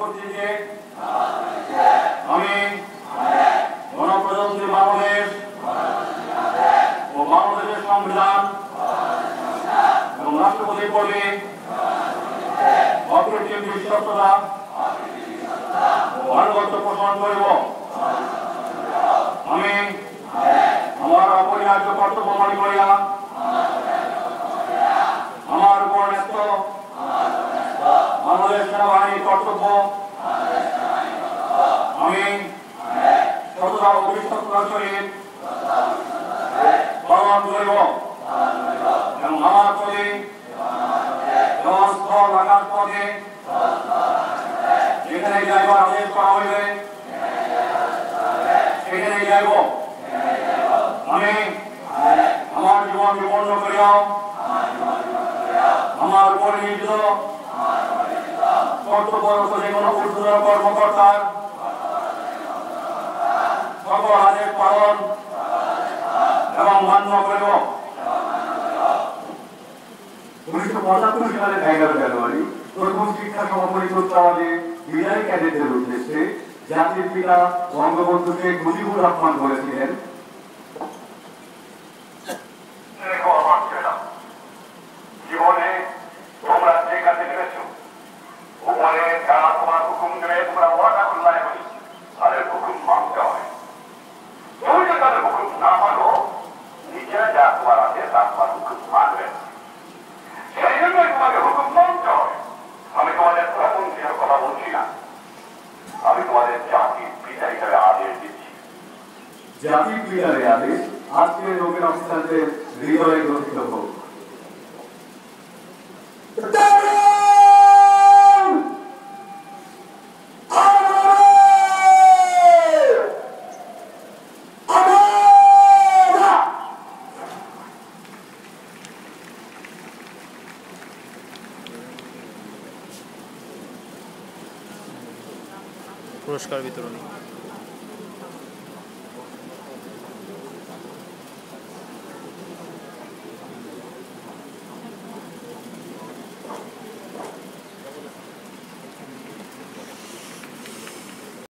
করছি যে আমি গণপ্রজাতন্ত্রী বাংলাদেশ ও বাংলাদেশের সংবিধান এবং রাষ্ট্রপতি কর্তৃক অপরিসীম বিশ্বস্ততা ও আনুগত্য পোষণ করিব। আমি আমার অপরিহার্য কর্তব্য মনে করিয়া আমার উপর ন্যস্ত বাংলাদেশ সেনাবাহিনীর কর্তব্য আমি সততা ও বিশ্বস্ততার সহিত পালন করিব এবং আমার প্রতি স্থল আঘাত পথে যেখানে যাইবার আদেশ করা হইবে সেখানে যাইব। আমি আমার জীবন বিপন্ন করিয়াও আমার পরিচিত কর্তব্যরত যে কোনো ঊর্ধ্বতন কর্মকর্তার সকল আদেশ পালন এবং মান্য করিব। 1975 সালের 11 জানুয়ারি প্রথম শিক্ষা সমাপনী প্রস্তাবে বিদায়ী ক্যাডেটদের উদ্দেশ্যে জাতির পিতা বঙ্গবন্ধু শেখ মুজিবুর রহমান বলেছিলেন, জীবনে তোমরা যে কাজে নেমেছ উপরে যারা তোমার হুকুম দেবে তোমরা ওয়াদা করলাই বলি তাদের হুকুম মানতে হয়। তুমি যে তাদের হুকুম না মানো নিজে যা তোমার আছে তা তোমার হুকুম মানবে। সেই জন্যই তোমাকে হুকুম মানতে হয়। আমি তোমাদের প্রপঞ্চের কথা বলছি না, আমি তোমাদের জাতির পিতা হিসাবে আদেশ দিচ্ছি। জাতির পিতার আদেশ আজকের নবীন অফিসারদের হৃদয়ে গ্রথিত হোক। পুরস্কার বিতরণী।